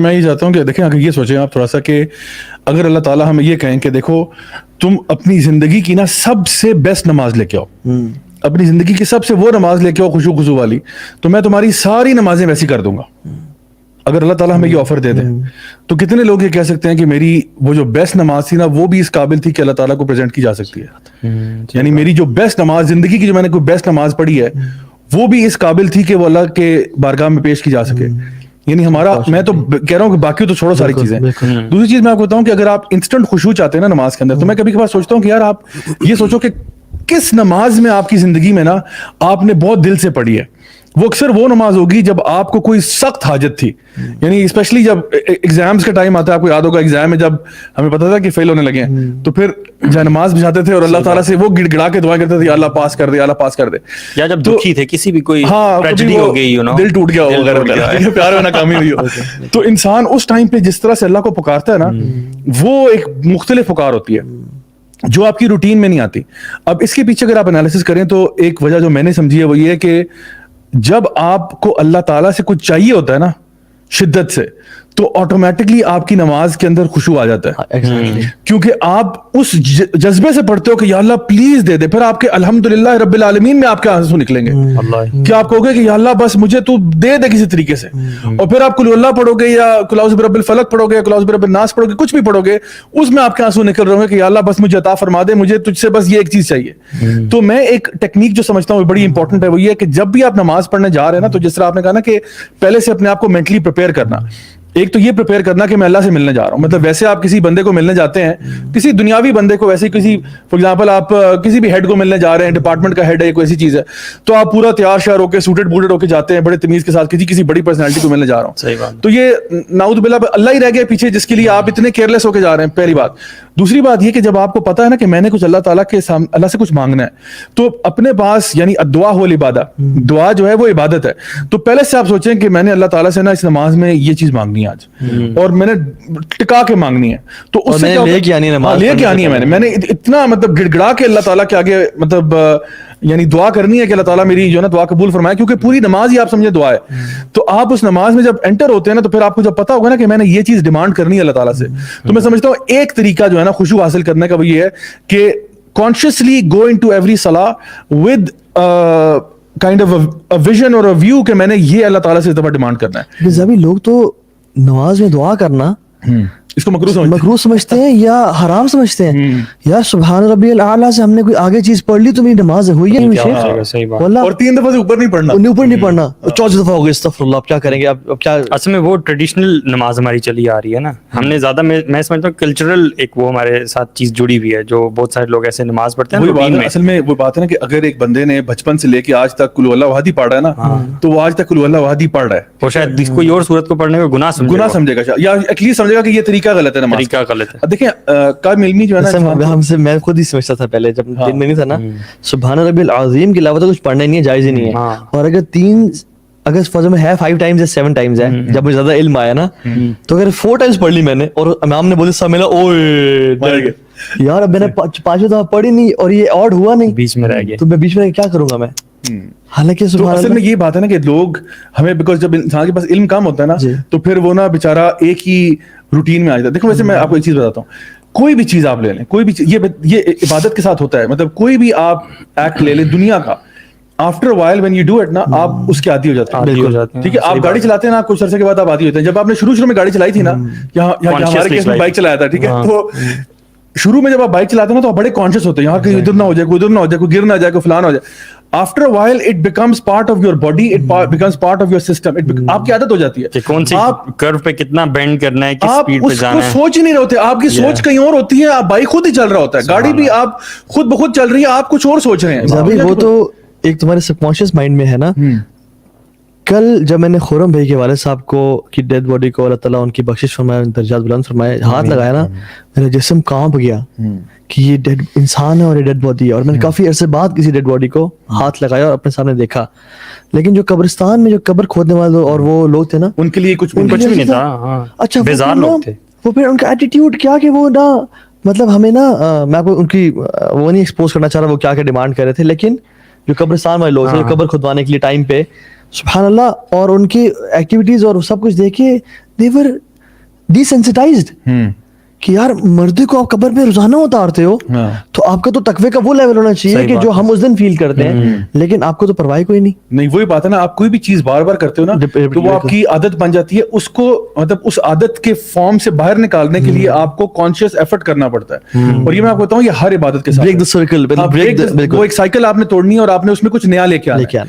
میں یہ چاہتا ہوں کہ دیکھیں، اگر یہ سوچیں آپ تھوڑا سا کہ اگر اللہ تعالیٰ ہمیں یہ کہیں کہ دیکھو تم اپنی زندگی کی نا سب سے بیسٹ نماز لے کے آؤ، اپنی زندگی کی سب سے وہ نماز لے کے آؤ خشوع خضوع والی، تو میں تمہاری ساری نمازیں ویسی کر دوں گا. اگر اللہ تعالیٰ ہمیں یہ آفر دے دیں تو کتنے لوگ یہ کہہ سکتے ہیں کہ میری وہ جو بیسٹ نماز تھی نا وہ بھی اس قابل تھی کہ اللہ تعالیٰ کو پریزنٹ کی جا سکتی ہے. یعنی میری جو بیسٹ نماز زندگی کی جو میں نے کوئی بیسٹ نماز پڑھی ہے وہ بھی اس قابل تھی کہ وہ اللہ کے بارگاہ میں پیش کی جا سکے. یعنی ہمارا، میں تو کہہ رہا ہوں کہ باقی تو چھوڑو ساری چیزیں. دوسری چیز میں آپ کو بتاؤں کہ اگر آپ انسٹنٹ خشوع چاہتے ہیں نا نماز کے اندر، تو میں کبھی کبھار سوچتا ہوں کہ یار آپ یہ سوچو کہ کس نماز میں آپ کی زندگی میں نا آپ نے بہت دل سے پڑھی ہے. وہ اکثر وہ نماز ہوگی جب آپ کو کوئی سخت حاجت تھی، یعنی اسپیشلی جب ایگزامس کا ٹائم آتا ہے. آپ کو یاد ہوگا ایگزام میں جب ہمیں پتا تھا کہ فیل ہونے لگے ہیں تو پھر جب نماز بچھاتے تھے اور اللہ تعالیٰ سے وہ گڑ گڑا کے دعائیں کرتے تھے، اللہ پاس کر دے، اللہ پاس کر دے. یا جب دکھی تھے، کسی بھی کوئی ٹریجڈی ہو گئی، دل ٹوٹ گیا ہو وغیرہ، پیار میں ناکامی ہوئی ہو، تو انسان اس ٹائم پہ جس طرح سے اللہ کو پکارتا ہے نا، وہ ایک مختلف پکار ہوتی ہے جو آپ کی روٹین میں نہیں آتی. اب اس کے پیچھے اگر آپ انالیسس کریں تو ایک وجہ جو میں نے سمجھی ہے وہ یہ ہے کہ جب آپ کو اللہ تعالیٰ سے کچھ چاہیے ہوتا ہے نا شدت سے، تو آٹومیٹکلی آپ کی نماز کے اندر خشوع آ جاتا ہے، کیونکہ آپ اس جذبے سے پڑھتے ہو کہ یا اللہ پلیز دے دے. پھر آپ کے الحمدللہ رب العالمین میں آپ کے آنسو نکلیں گے کہ آپ کہو گے کہ یا اللہ بس مجھے تو دے دے کسی طریقے سے. اور پھر آپ قل اللہ پڑھو گے یا قل اعوذ برب الفلق پڑھو گے یا قل اعوذ برب الناس پڑھو گے، کچھ بھی پڑھو گے، اس میں آپ کے آنسو نکل رہے ہوں گے کہ یا اللہ بس مجھے عطا فرما دے، مجھے تجھ سے بس یہ ایک چیز چاہیے. تو میں ایک ٹیکنیک جو سمجھتا ہوں بڑی امپورٹنٹ ہے وہ یہ ہے کہ جب بھی آپ نماز پڑھنے جا رہے ہیں نا، تو جس طرح آپ نے کہا نا کہ پہلے سے اپنے آپ کو مینٹلی پریپیئر کرنا. ایک تو یہ پریپیئر کرنا کہ میں اللہ سے ملنے جا رہا ہوں. مطلب ویسے آپ کسی بندے کو ملنے جاتے ہیں، کسی دنیاوی بندے کو، ویسے کسی فار ایگزامپل آپ کسی بھی ہیڈ کو ملنے جا رہے ہیں، ڈپارٹمنٹ کا ہیڈ ہے، کوئی ایسی چیز ہے، تو آپ پورا تیار شیار ہو کے سوٹڈ بوٹڈ ہو کے جاتے ہیں بڑے تمیز کے ساتھ، کسی بڑی پرسنالٹی کو ملنے جا رہا ہوں. تو یہ نعوذ باللہ اللہ ہی رہ گیا پیچھے جس کے لیے آپ اتنے کیئرلیس ہو کے جا رہے ہیں، پہلی بات. دوسری بات یہ کہ جب آپ کو پتا ہے نا کہ میں نے کچھ اللہ تعالیٰ کے سامنے اللہ سے کچھ مانگنا ہے، تو اپنے پاس، یعنی دعا ہو العبادہ، دعا جو ہے وہ عبادت ہے، تو پہلے سے آپ سوچیں کہ میں نے اللہ تعالیٰ سے نا اس نماز میں یہ چیز مانگنی ہے آج، اور میں نے ٹکا کے مانگنی ہے. تو اس سے لے کے آنی ہے، میں نے اتنا مطلب گڑ گڑا کے اللہ تعالیٰ کے آگے مطلب یعنی دعا کرنی ہے کہ اللہ تعالیٰ میری جو ہے نا دعا قبول فرمائے، کیونکہ پوری نماز ہی آپ سمجھے دعا ہے. تو آپ اس نماز میں جب انٹر ہوتے ہیں نا، تو پھر آپ کو جب پتا ہوگا نا کہ میں نے یہ چیز ڈیمانڈ کرنی ہے اللہ تعالیٰ سے، تو میں سمجھتا ہوں ایک طریقہ جو ہے نا خشوع حاصل کرنے کا وہ یہ ہے کہ کانشیسلی گو انٹو ایوری صلاح with kind of a vision اور اے ویو کہ میں نے یہ اللہ تعالیٰ سے اس دفعہ ڈیمانڈ کرنا ہے. ابھی لوگ تو نماز میں دعا کرنا اس کو مکروہ سمجھتے ہیں یا حرام سمجھتے ہیں. یا سبحان ربی الاعلیٰ سے ہم نے کوئی آگے چیز پڑھ لی تو میری نماز ہوئی ہے نہیں، اور 3 دفعہ سے اوپر نہیں پڑھنا، اوپر نہیں پڑھنا، 14 دفعہ ہو گئی استغفر اللہ. اب کیا کریں گے؟ اب کیا اصل میں وہ ٹریڈیشنل نماز ہماری چلی آ رہی ہے نا، ہم نے زیادہ میں سمجھتا ہوں کلچرل ایک وہ ہمارے ساتھ چیز جڑی ہوئی ہے، جو بہت سارے لوگ ایسے نماز پڑھتے ہیں. اصل میں وہ بات ہے نا کہ اگر ایک بندے نے بچپن سے لے کے آج تک قل اللہ احد ہی پڑھ رہا ہے نا، تو وہ آج تک قل اللہ احد ہی پڑھ رہا ہے، وہ شاید کوئی اور صورت کو پڑھنے کو گناہ سمجھے گا، یا ایٹ لیسٹ سمجھے گا کہ یہ طریقہ غلط ہے نماز کا. دیکھیں قائم علمی جو ہے نا، ہم سے میں خود ہی سمجھتا تھا پہلے جب دن میں نہیں تھا نا، سبحان ربی العظیم کے علاوہ تو کچھ پڑھنا نہیں ہے، جائز ہی نہیں ہے. اور اگر فضل میں ہے 5 times یا 7 times ہے، جب مجھے زیادہ علم آیا نا، تو اگر 4 times پڑھ لی میں نے اور امام نے بولے سب ملا اوئے یار اب میں نے 5 دفعہ پڑھی نہیں اور یہ آڈ ہوا نہیں، بیچ میں رہ گیا، تو میں بیچ میں کیا کروں گا میں؟ حالانکہ اصل میں یہ بات ہے نا کہ لوگ ہمیں، بیکاز جب انسان کے پاس علم کم ہوتا ہے نا، تو پھر وہ نا بیچارہ ایک ہی روٹین میں آ جاتا ہے. دیکھو ویسے میں آپ کو ایک چیز بتاتا ہوں، کوئی بھی چیز آپ لے لیں، کوئی بھی چیز، یہ عبادت کے ساتھ ہوتا ہے. مطلب کوئی بھی آپ ایکٹ لے لیں دنیا کا، after while when you do it نا، آپ اس کے عادی ہو جاتے ہیں. ٹھیک ہے، آپ گاڑی چلاتے ہیں نا، کچھ عرصے کے بعد آپ عادی ہوتے ہیں. جب آپ نے شروع میں گاڑی چلائی تھی نا، ہمارے کیس میں بائک چلایا تھا، ٹھیک ہے، تو شروع میں جب آپ بائک چلاتے ہیں نا تو آپ بڑے کانشیس ہوتے ہیں، یہاں کہیں ادھر نہ ہو جائے، کوئی ادھر نہ ہو جائے، کوئی گر نہ جائے، کوئی فلان ہو جائے. After a while it becomes part of your body, it becomes part of your system, آپ کی عادت ہو جاتی ہے کہ کون سی کرو پہ کتنا بینڈ کرنا ہے، کس سپیڈ پہ جانا ہے. آپ سوچ ہی نہیں رہے ہوتے، آپ کی سوچ کہیں اور ہوتی ہے. آپ بائک خود ہی چل رہا ہوتا ہے، گاڑی بھی آپ خود بخود چل رہی ہے، آپ کچھ اور سوچ رہے ہیں. وہ تو ایک تمہارے سب کانشیس مائنڈ میں ہے نا. کل جب میں نے خرم بھائی کے والد صاحب کو کی ڈیڈ باڈی کو اللہ تعالیٰ ان کی بخشش فرمائے، درجات بلند فرمائے، ہاتھ لگایا نا، میرا جسم کانپ گیا کہ یہ ڈیڈ انسان ہے اور یہ ڈیڈ باڈی ہے. اور میں نے کافی عرصے بعد کسی ڈیڈ باڈی کو ہاتھ لگایا اور اپنے سامنے دیکھا. لیکن جو قبرستان میں جو قبر کھودنے والے اور وہ لوگ تھے نا، ان کے لیے کچھ بھی نہیں تھا. اچھا بیزار لوگ تھے وہ. پھر ان کا ایٹیٹیوڈ کیا کہ وہ نا، مطلب ہمیں نا، میں آپ کو ان کی وہ نہیں ایکسپوز کرنا چاہ رہا وہ کیا کیا ڈیمانڈ کر رہے تھے، لیکن جو قبرستان والے لوگ تھے قبر کھدوانے کے لیے ٹائم پہ، سبحان اللہ، اور ان کی ایکٹیویٹیز اور سب کچھ دیکھیے، they were desensitized کہ یار مردے کو آپ قبر پہ روزانہ اتارتے ہو تو آپ کا تو تقوی کا وہ لیول ہونا چاہیے کہ جو ہم اس دن فیل کرتے ہیں, لیکن آپ کو تو پرواہ کوئی نہیں. وہی بات ہے نا, آپ کوئی بھی چیز بار بار کرتے ہو نا تو وہ آپ کی عادت بن جاتی ہے, اس کو مطلب اس عادت کے فارم سے باہر نکالنے کے لیے آپ کو کانشیس ایفرٹ کرنا پڑتا ہے. اور یہ میں آپ کو بتاؤں یہ ہر عبادت کے ساتھ بریک دا سرکل, وہ ایک سائیکل آپ نے توڑنی ہے اور آپ نے اس میں کچھ نیا لے کے آنا.